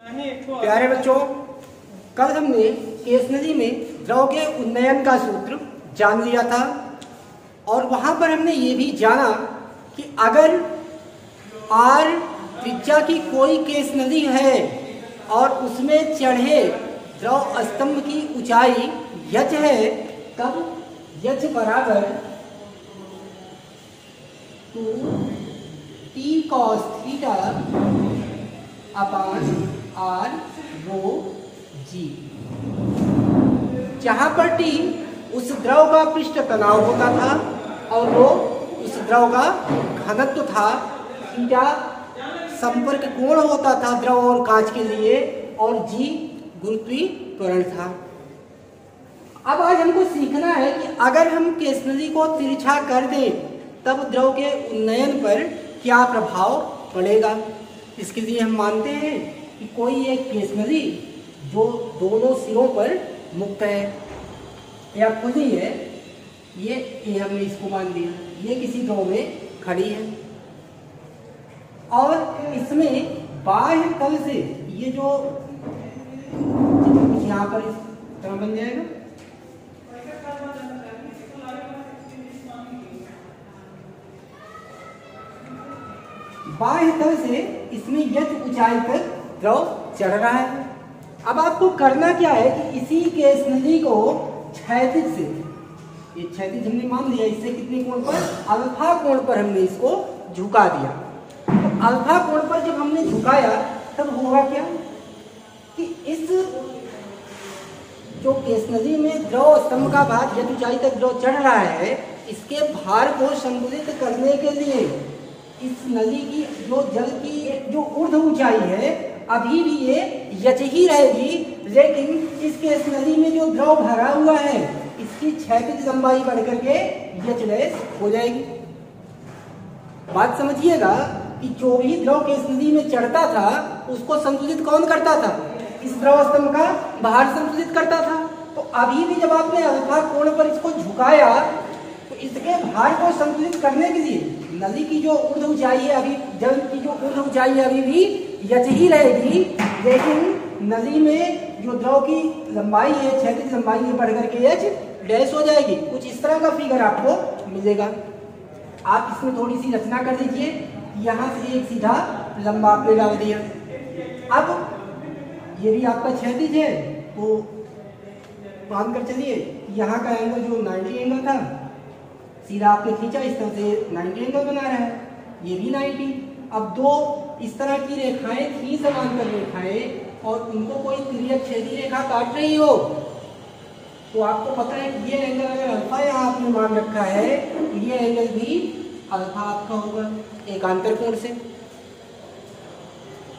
प्यारे बच्चों, कल हमने केस नदी में द्रव के उन्नयन का सूत्र जान लिया था और वहां पर हमने ये भी जाना कि अगर आर त्रिज्या की कोई केस नदी है और उसमें चढ़े द्रव स्तंभ की ऊंचाई यच है, तब यच बराबर 2t cos theta upon r rho g, जहां पर टी उस द्रव का पृष्ठ तनाव होता था और रो उस द्रव का घनत्व था, थीटा संपर्क कोण होता था द्रव और कांच के लिए और जी गुरुत्वीय त्वरण था। अब आज हमको सीखना है कि अगर हम केस नदी को तिरछा कर दें तब द्रव के उन्नयन पर क्या प्रभाव पड़ेगा। इसके लिए हम मानते हैं कि कोई एक केस नदी जो दोनों सिरों पर मुक्त है या खुली है, ये हमने इसको मान लिया, ये किसी द्रव में खड़ी है और इसमें बाह्य तल से ये जो यहाँ पर इस तरह बन जाएगा, बाह्य तल से इसमें यच ऊंचाई तक द्रव चढ़ रहा है। अब आपको करना क्या है कि इसी केस नदी को क्षैतिज से, ये क्षैतिज हमने मान लिया, इससे कितने कोण पर, अल्फा कोण पर हमने इसको झुका दिया। तो अल्फा कोण पर जब हमने झुकाया तब होगा क्या कि इस जो केस नदी में द्रव स्तंभ का भाग यच ऊंचाई तक द्रव चढ़ रहा है, इसके भार को संतुलित करने के लिए इस नदी की जो जल की जो ऊर्ध्व ऊंचाई है अभी भी ये यच ही रहेगी, लेकिन इस केस नदी में जो द्रव भरा हुआ है इसकी क्षैतिज लंबाई बढ़ करके यच डैश हो जाएगी। बात समझिएगा कि जो भी द्रव केस नदी में चढ़ता था उसको संतुलित कौन करता था, इस द्रव स्तंभ का भार संतुलित करता था। तो अभी भी जब आपने अल्फा कोण पर इसको झुकाया तो इसके भार को संतुलित करने के लिए नदी की जो ऊर्ध्व ऊंचाई है, अभी जल की जो ऊर्ध्व ऊंचाई है अभी भी यच ही रहेगी, लेकिन नदी में जो द्रव की लंबाई है, क्षैतिज लंबाई है, बढ़ करके यच डैश हो जाएगी। कुछ इस तरह का फिगर आपको मिलेगा। आप इसमें थोड़ी सी रचना कर दीजिए, यहाँ से एक सीधा लंबा आपने डाल दिया। अब ये भी आपका क्षैतिज है तो मान कर चलिए यहाँ का एंगल जो 90 एंगल था सीधा आपने खींचा, इस तरह से 90 एंगल बना रहा है, ये भी 90। अब दो इस तरह की रेखाएं थी, समांतर रेखाएं, और उनको कोई तिर्यक छेदी रेखा काट रही हो तो आपको पता है कि ये एंगल अगर अल्फा यहाँ आपने मान रखा है तो ये एंगल भी अल्फा आपका होगा एकांतर कोण से।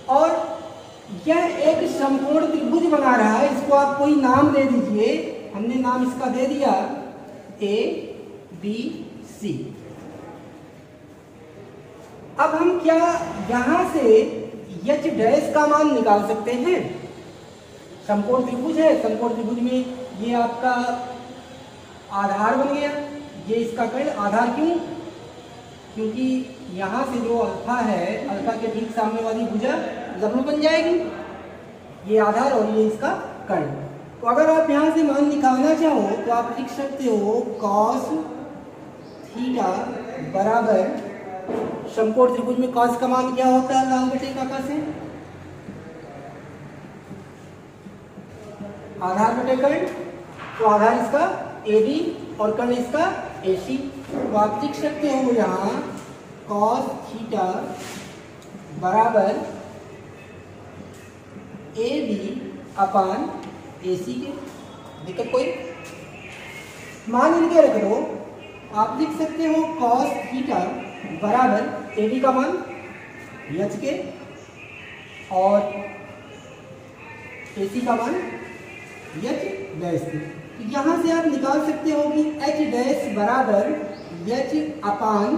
और यह एक समकोण त्रिभुज बना रहा है, इसको आप कोई नाम दे दीजिए। हमने नाम इसका दे दिया ABC। अब हम क्या यहां से यच डैश का मान निकाल सकते हैं। समकोण त्रिभुज है, समकोण त्रिभुज में ये आपका आधार बन गया, ये इसका कर्ण आधार क्यों, क्योंकि यहां से जो अल्फा है, अल्फा के ठीक सामने वाली भुजा लंब बन जाएगी, ये आधार और ये इसका कर्ण। तो अगर आप यहां से मान निकालना चाहो तो आप लिख सकते हो cos थीटा बराबर, समकोण त्रिभुज में cos का मान क्या होता है, लाल बटे काका से आधार बटे कर्ण, तो आधार इसका AB और कर्ण इसका AC। तो आप लिख सकते हो यहाँ cos थीटा बराबर AB अपान AC के। दिक्कत कोई, मान इनके रख दो। आप लिख सकते हो cos थीटा बराबर AB का मान यच के और AC का मान यच डैश के। तो यहाँ से आप निकाल सकते हो कि H डैश बराबर यच अपान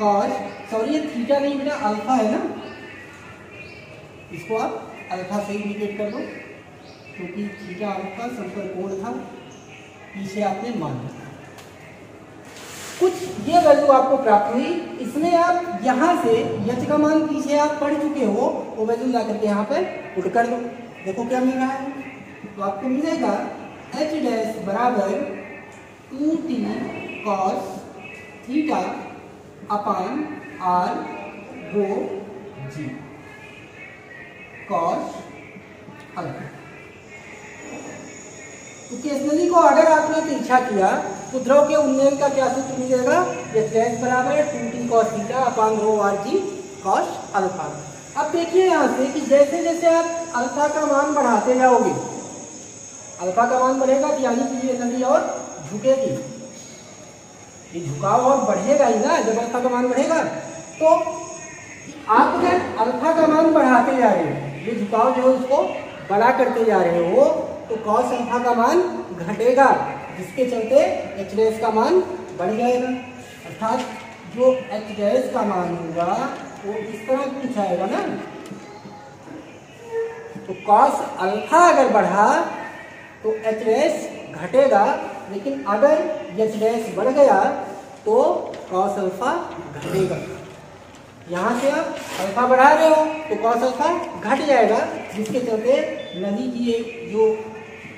cos, सॉरी ये थीटा नहीं बेटा अल्फा है ना, इसको आप अल्फा से इंडिकेट कर दो क्योंकि थीटा अल्फा संपर्क कोण था, पीछे आपने मान लिया। कुछ ये वैल्यू आपको प्राप्त हुई। इसमें आप यहाँ से h का मान पीछे आप पढ़ चुके हो, वो वैल्यू ला करके यहाँ पर पुट कर दो। देखो क्या मिल रहा है, तो आपको मिलेगा h डैश बराबर 2t cos थीटा अपान r रो g cos अल्फा। तो केसनली को अगर आपने तिरछा किया तो द्रव के उन्नयन का क्या सूत्र मिलेगा, h डैश बराबर 2t cos थीटा अपान रो r g cos अल्फा। अब देखिए यहाँ से कि जैसे जैसे आप अल्फा का मान बढ़ाते जाओगे, अल्फा का मान बढ़ेगा यानी कि ये नली और झुकेगी, ये झुकाव और बढ़ेगा ही ना जब अल्फा का मान बढ़ेगा। तो आप अगर अल्फा का मान बढ़ाते जा रहे हो, ये झुकाव जो है उसको बड़ा करते जा रहे हो, तो कॉस अल्फा का मान घटेगा, जिसके चलते एच डैश का मान बढ़ जाएगा। अर्थात जो एच डैश का मान होगा वो इस तरह कुछ आएगा ना। तो कॉस अल्फा अगर बढ़ा तो एच डैश घटेगा, लेकिन अगर एच डैश बढ़ गया तो कॉस अल्फा घटेगा। यहाँ से आप अल्फा बढ़ा रहे हो तो कॉस अल्फा घट जाएगा, जिसके चलते नदी की एक जो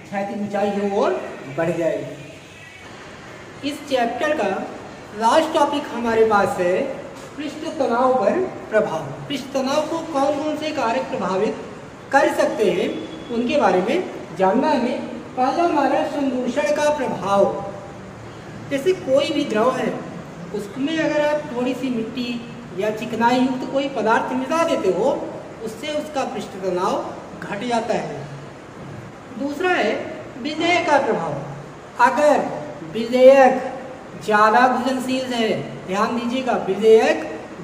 क्षैतिज ऊंचाई है वो और बढ़ जाएगी। इस चैप्टर का लास्ट टॉपिक हमारे पास है पृष्ठ तनाव पर प्रभाव। पृष्ठ तनाव को कौन कौन से कारक प्रभावित कर सकते हैं उनके बारे में जानना है। पहला हमारा संदूषण का प्रभाव। जैसे कोई भी द्रव है उसमें अगर आप थोड़ी सी मिट्टी या चिकनाई युक्त कोई पदार्थ मिला देते हो, उससे उसका पृष्ठ तनाव घट जाता है। दूसरा है विलेयक का प्रभाव। अगर विलेयक ज़्यादा घुलनशील है, ध्यान दीजिएगा, विलेयक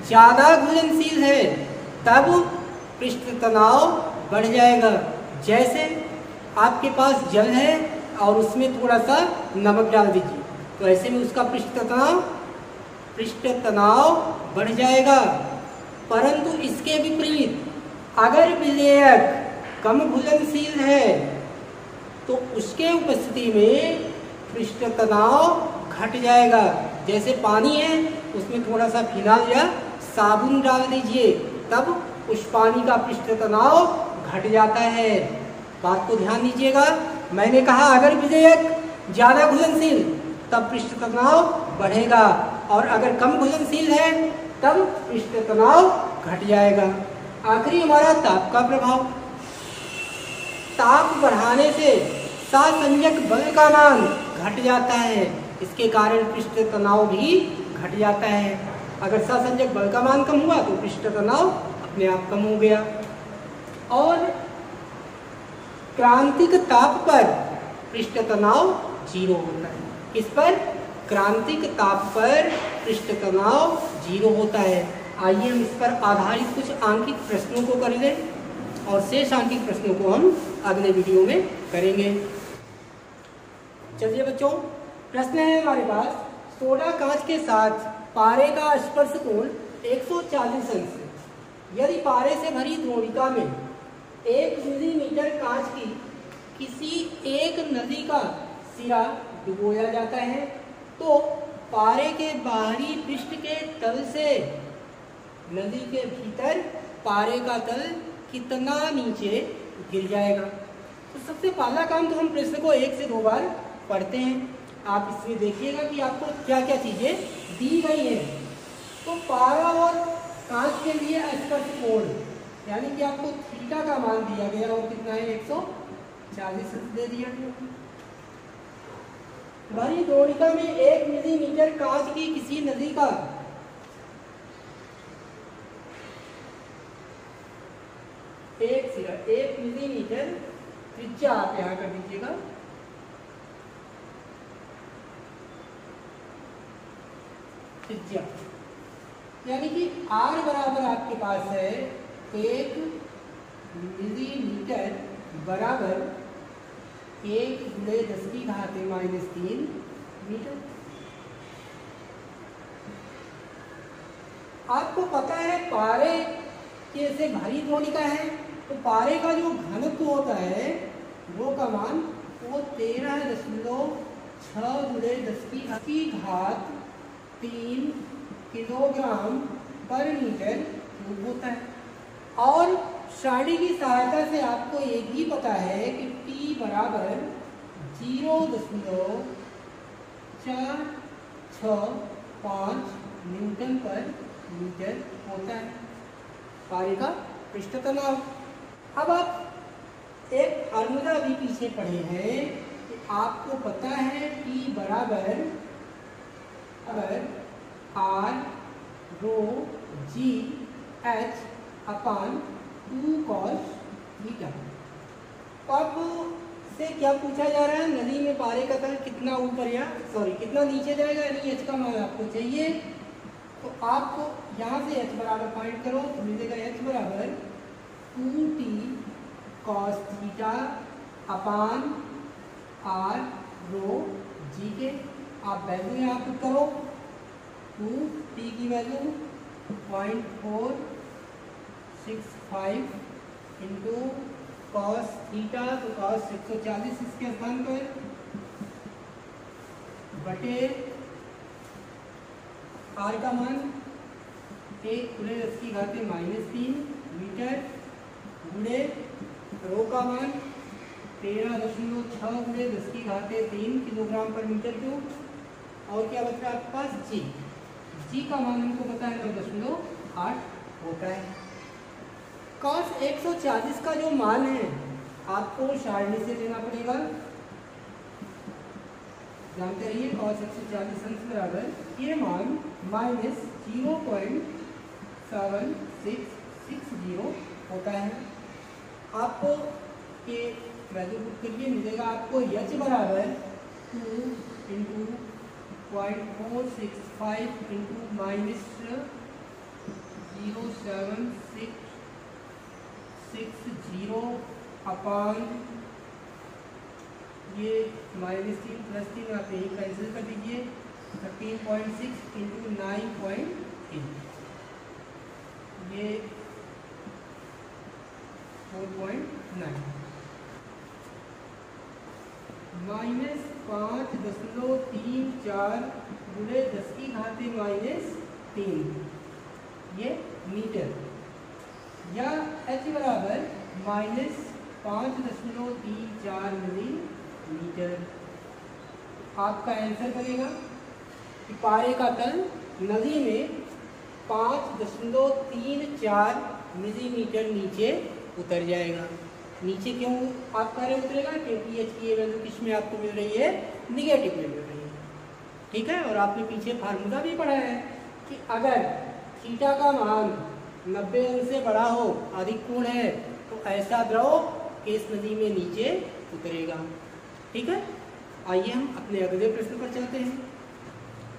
ज़्यादा घुलनशील है तब पृष्ठ तनाव बढ़ जाएगा। जैसे आपके पास जल है और उसमें थोड़ा सा नमक डाल दीजिए, तो ऐसे में उसका पृष्ठ तनाव बढ़ जाएगा। परंतु इसके विपरीत अगर विलेयक कम घुलनशील है तो उसके उपस्थिति में पृष्ठ तनाव घट जाएगा। जैसे पानी है उसमें थोड़ा सा फिनाइल या साबुन डाल दीजिए, तब उस पानी का पृष्ठ तनाव घट जाता है। बात को ध्यान दीजिएगा, मैंने कहा अगर विलेयक ज़्यादा घुलनशील तब पृष्ठ तनाव बढ़ेगा, और अगर कम घुलनशील है तब पृष्ठ तनाव घट जाएगा। आखिरी हमारा ताप का प्रभाव। ताप बढ़ाने से सहसंजक बल का मान घट जाता है, इसके कारण पृष्ठ तनाव भी घट जाता है। अगर सहसंजक बल का मान कम हुआ तो पृष्ठ तनाव अपने आप कम हो गया। और क्रांतिक ताप पर पृष्ठ तनाव 0 होता है। किस पर? क्रांतिक ताप पर पृष्ठ तनाव 0 होता है। आइए हम इस पर आधारित कुछ आंकिक प्रश्नों को कर लें और शेष आंकिक प्रश्नों को हम अगले वीडियो में करेंगे। चलिए बच्चों, प्रश्न है हमारे पास, सोडा कांच के साथ पारे का स्पर्श कोण 140 अंश है। यदि पारे से भरी द्रोणिका में 1 मिलीमीटर कांच की किसी एक नली का सिरा डुबोया जाता है, तो पारे के बाहरी पृष्ठ के तल से नदी के भीतर पारे का तल कितना नीचे गिर जाएगा। तो सबसे पहला काम तो हम प्रश्न को 1 से 2 बार पढ़ते हैं। आप इसमें देखिएगा कि आपको क्या क्या चीज़ें दी गई हैं। तो पारा और कांच के लिए स्पर्श कोण यानी कि आपको थीटा का मान दिया गया और कितना है 140 दे दिया गया। भरी द्रोणिका में 1 मिलीमीटर कांच की किसी नदी का एक सिरा 1 मिलीमीटर त्रिज्या आप यहां कर दीजिएगा, त्रिज्या यानी कि R बराबर आपके पास है 1 मिलीमीटर बराबर 1 × 10⁻³ मीटर। आपको पता है पारे के से भारी द्रोणिका है, तो पारे का जो घनत्व होता है वो का मान वो 13.6 × 10⁻³ 3 किलोग्राम पर मीटर क्यूब होता है। और सारणी की सहायता से आपको ये भी पता है कि T बराबर 0.465 न्यूटन पर मीटर होता है, कार्य का पृष्ठ तनाव। अब आप एक फार्मूला भी पीछे पढ़े हैं कि आपको पता है T बराबर R रो जी एच अपान 2 cos थीटा। अब से क्या पूछा जा रहा है, नदी में पारे का तल कितना ऊपर या कितना नीचे जाएगा, यानी एच का मान आपको चाहिए। तो आपको यहाँ से एच बराबर फाइंड करो तो मिलेगा एच बराबर 2t cos theta upon r rho g के। आप वैल्यू यहाँ पुट करो, 2t की वैल्यू 0.465 इंटू कॉस थीटा, तो कॉस 140 इसके स्थान पर बटे आर का मान 1×10⁻³ मीटर गुणे रो का मान 13.6×10⁻³ किलोग्राम पर मीटर क्यूब। और क्या बच रहा है आपके पास जी। जी का मान हमको पता है 9.8 होता है। cos 140 का जो मान है आपको सारणी से लेना पड़ेगा, जानते रहिए। cos 140 अंश बराबर ये मान -0.7660 होता है। आपको ये वैल्यू पुट करिए, मिलेगा आपको h बराबर 2 इंटू 0.465 इंटू -0.7660 अपान ये -3 + 3 आते हैं, कैंसिल कर दीजिए। 13.6 इंटू 9.8 ये 4.9 -5.34 गुणे 10⁻³ ये मीटर, या h बराबर -5.34 मिलीमीटर। आपका आंसर बनेगा कि पारे का तल नदी में 5.34 मिलीमीटर नीचे उतर जाएगा। नीचे क्यों आप कह रहे उतरेगा, क्योंकि एच की ये वैल्यू किस में आपको मिल रही है, निगेटिव में मिल रही है। ठीक है, और आपने पीछे फार्मूला भी पढ़ा है कि अगर थीटा का मान 90 अंश से बड़ा हो, अधिक कोण है, तो ऐसा द्रव इस नदी में नीचे उतरेगा। ठीक है, आइए हम अपने अगले प्रश्न पर चलते हैं।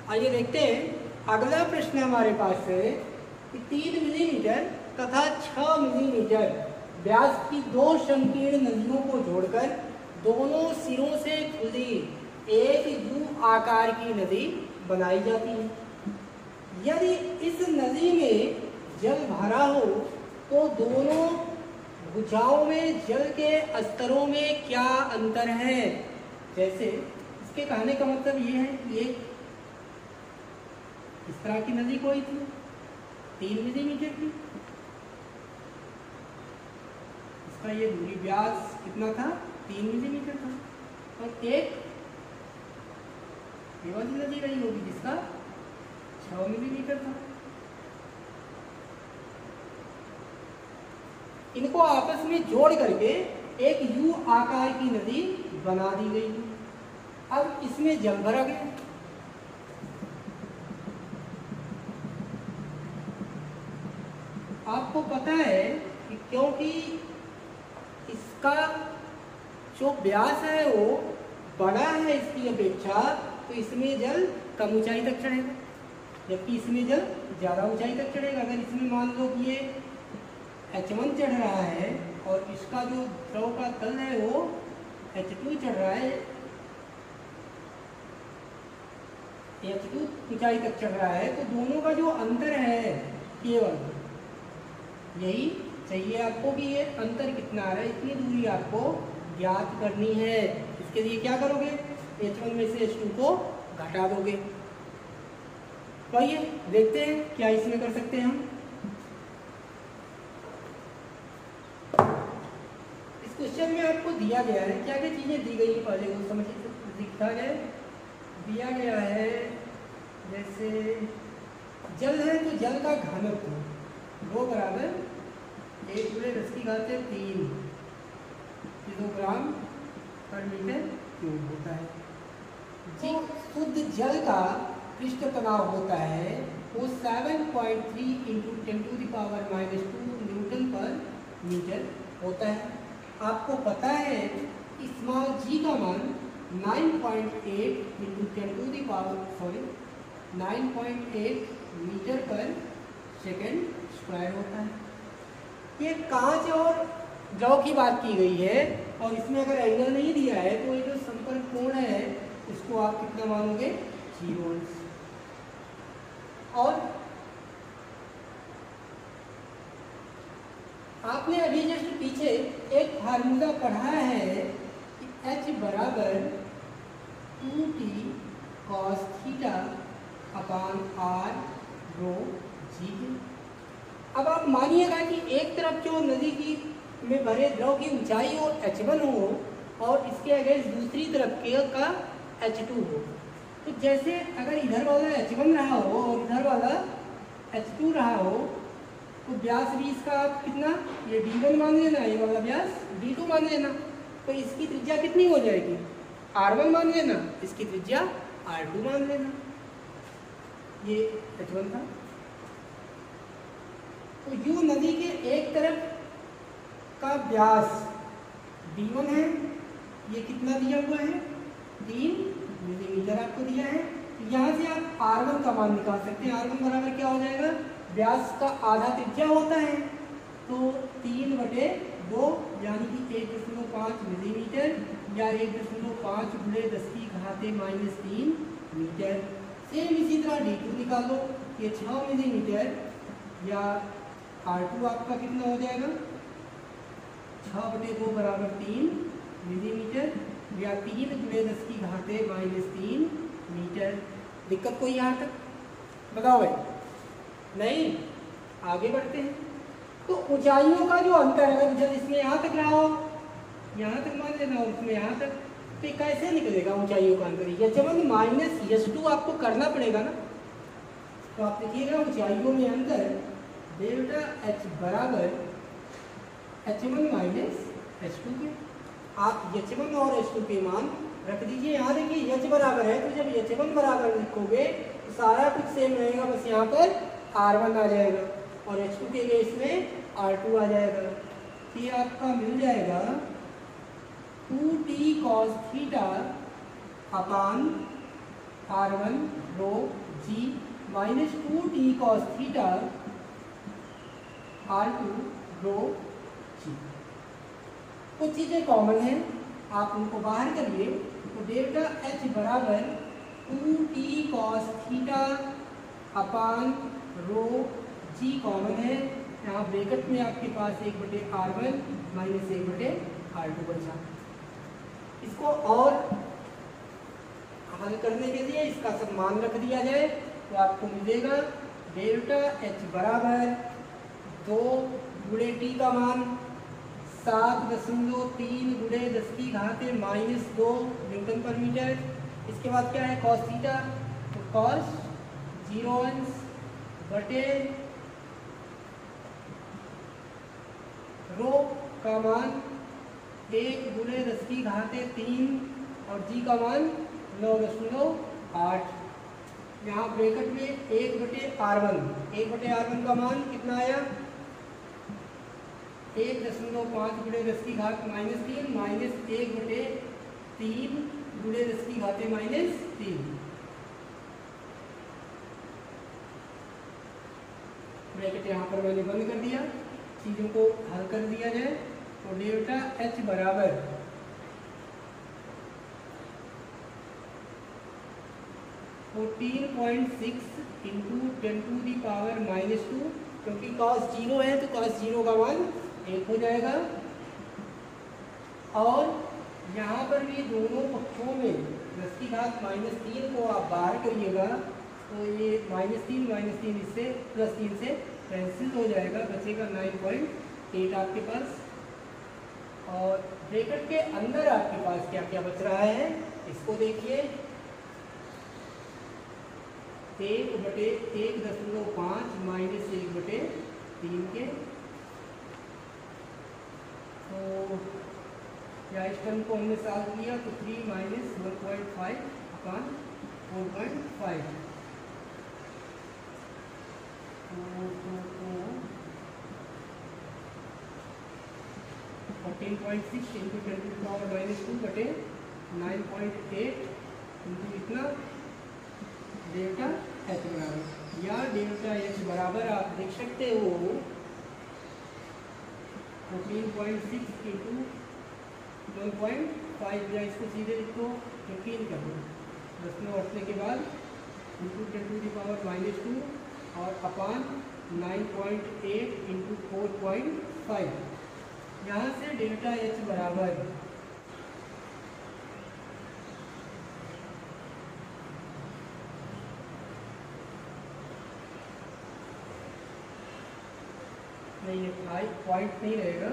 आइए देखते हैं, अगला प्रश्न हमारे पास है कि 3 मिलीमीटर तथा 6 मिलीमीटर व्यास की 2 संकीर्ण नदियों को जोड़कर दोनों सिरों से खुली एक यू आकार की नदी बनाई जाती है। यदि इस नदी में जल भरा हो तो दोनों भुजाओं में जल के स्तरों में क्या अंतर है। जैसे इसके कहने का मतलब ये है कि एक इस तरह की नदी कोई थी 3 मिलीमीटर की, इसका ये दूरी व्यास कितना था, 3 मिलीमीटर था। और एक ये वाली नदी रही होगी जिसका 6 मिलीमीटर था। इनको आपस में जोड़ करके एक यू आकार की नदी बना दी गई। अब इसमें जल भरा गया। आपको पता है कि क्योंकि इसका जो व्यास है वो बड़ा है इसकी अपेक्षा, तो इसमें जल कम ऊंचाई तक चढ़ेगा, जबकि इसमें जल ज़्यादा ऊंचाई तक चढ़ेगा। अगर इसमें मान लो कि ये H1 चढ़ रहा है और इसका जो द्रव का तल है वो H2 चढ़ रहा है, H2 ऊंचाई तक चढ़ रहा है, तो दोनों का जो अंतर है केवल यही चाहिए आपको कि ये अंतर कितना आ रहा है, इतनी दूरी आपको ज्ञात करनी है। इसके लिए क्या करोगे, H1 में से H2 को घटा दोगे। तो आइए देखते हैं क्या इसमें कर सकते हैं हम। इस क्वेश्चन में आपको दिया गया है, क्या क्या चीजें दी गई है पहले वो समझ लिखा गया है। दिया गया है जैसे जल है तो जल का घनत्व वो बराबर 1/10³ किलोग्राम पर मीटर क्यूब होता है। जो शुद्ध जल का पृष्ठ तनाव होता है वो 7.3 × 10⁻² न्यूटन पर मीटर होता है। आपको पता है स्मॉल जी का मान 9.8 मीटर पर सेकेंड स्क्वायर होता है। ये कांच और द्रव की बात की गई है और इसमें अगर एंगल नहीं दिया है तो ये जो संपर्क कोण है इसको आप कितना मानोगे 0 अंश। और आपने अभी जस्ट पीछे एक फार्मूला पढ़ा है कि H बराबर 2t cos θ/r rho g। अब आप मानिएगा कि एक तरफ जो नदी की में भरे द्रव की ऊंचाई हो h1 हो और इसके अगेंस्ट दूसरी तरफ के का h2 हो। तो जैसे अगर इधर वाला h1 रहा हो और इधर वाला h2 रहा हो तो व्यास भी इसका आप कितना, ये d1 मान लेना, ये वाला व्यास d2 मान लेना। तो इसकी त्रिज्या कितनी हो जाएगी, r1 मान लेना, इसकी त्रिज्या r2 मान लेना। ये h1 था। तो यू नदी के एक तरफ का व्यास d1 है, ये कितना दिया हुआ है 3 मिलीमीटर आपको दिया है। यहाँ से आप r1 का मान निकाल सकते हैं। r1 बराबर क्या हो जाएगा, व्यास का आधा त्रिज्या होता है तो 3/2 यानी कि 1.5 मिलीमीटर या 1.5 × 10⁻³ मीटर। सेम इसी तरह d2 निकालो, ये 6 मिलीमीटर या r2 आपका कितना हो जाएगा 6/2 बराबर 3 मिलीमीटर या 3 × 10⁻³ मीटर। दिक्कत कोई यहाँ तक बताओ भाई? नहीं, आगे बढ़ते हैं। तो ऊंचाइयों का जो अंतर है, जब इसमें यहाँ तक रहा हो, यहाँ तक मान लेना और उसमें यहाँ तक, तो कैसे निकलेगा ऊंचाइयों का अंतर? h1 माइनस h2 आपको करना पड़ेगा ना। तो आप देखिएगा ऊंचाइयों में अंतर डेल्टा h बराबर h1 माइनस h2 के। आप h1 और h2 के मान रख दीजिए। यहाँ देखिए h बराबर है तो जब h1 बराबर लिखोगे तो सारा कुछ सेम रहेगा, बस यहाँ पर r1 आ जाएगा और h2 के लिए इसमें r2 आ जाएगा। तो ये आपका मिल जाएगा 2t cos θ/r1 rho g minus 2t cos θ/r2 rho g। कुछ चीज़ें कॉमन हैं, आप उनको बाहर करिए तो डेल्टा h बराबर 2t cos θ/rho g common है। यहाँ ब्रैकेट में आपके पास 1/r1 माइनस 1/r2 बचा। इसको और हल करने के लिए इसका सब मान रख दिया जाए तो आपको मिलेगा डेल्टा h बराबर 2 × t का मान 7.3 × 10⁻−2 न्यूटन पर मीटर। इसके बाद क्या है cos थीटा, तो cos 0 अंश बटे रो का मान 1 × 10⁻³ और g का मान 9.8। यहाँ ब्रैकेट में 1/r1 का मान कितना आया 1.5 × 10⁻³ -3 माइनस 1/3 × 10⁻³ ब्रैकेट यहाँ पर मैंने बंद कर दिया। चीज़ों को हल कर दिया जाए तो डेल्टा h बराबर 14.6 × 10⁻², क्योंकि cos 0 है तो cos 0 का मान 1 हो जाएगा। और यहाँ पर भी दोनों पक्षों में 10⁻³ को आप बाहर करिएगा तो ये -3 इससे +3 से कैंसिल हो जाएगा, बचेगा 9.8 आपके पास। और ब्रैकेट के अंदर आपके पास क्या क्या बच रहा है इसको देखिए, 1/1.5 -1/3 के। तो या इस टर्म को हमने सॉल्व किया तो 3 - 1.5 अपॉन 4.5 14.6 इंटू 10⁻² बटे 9.8 इंटू इतना डेल्टा एच बराबर, या डेल्टा एच बराबर आप देख सकते हो 14.6 इंटू 1.5, या इसको सीधे लिखो 15 कर दो, 10 में उठने के बाद इंटू 10⁻² और अपान 9.8 इंटू 4.5। यहाँ से डेल्टा एच बराबर नहीं, 5 पॉइंट नहीं रहेगा,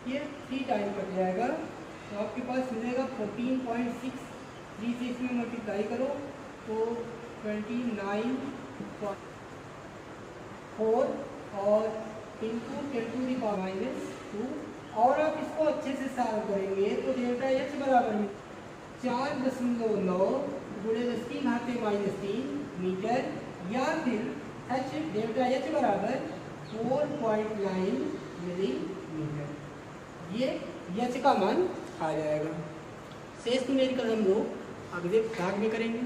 ये 3 टाइम कट जाएगा, तो आपके पास मिलेगा 14.6, 3 से इसमें मल्टीप्लाई करो तो 29.4 और इंटू 10⁻²। और आप इसको अच्छे से सॉल्व करेंगे तो डेल्टा एच बराबर 4.9 गुणे 10⁻³ मीटर, या फिर एच डेल्टा एच बराबर 4.9 मिलीमीटर, ये एच का मान आ जाएगा। शेष न्यूमेरिकल हम लोग अगले भाग में करेंगे।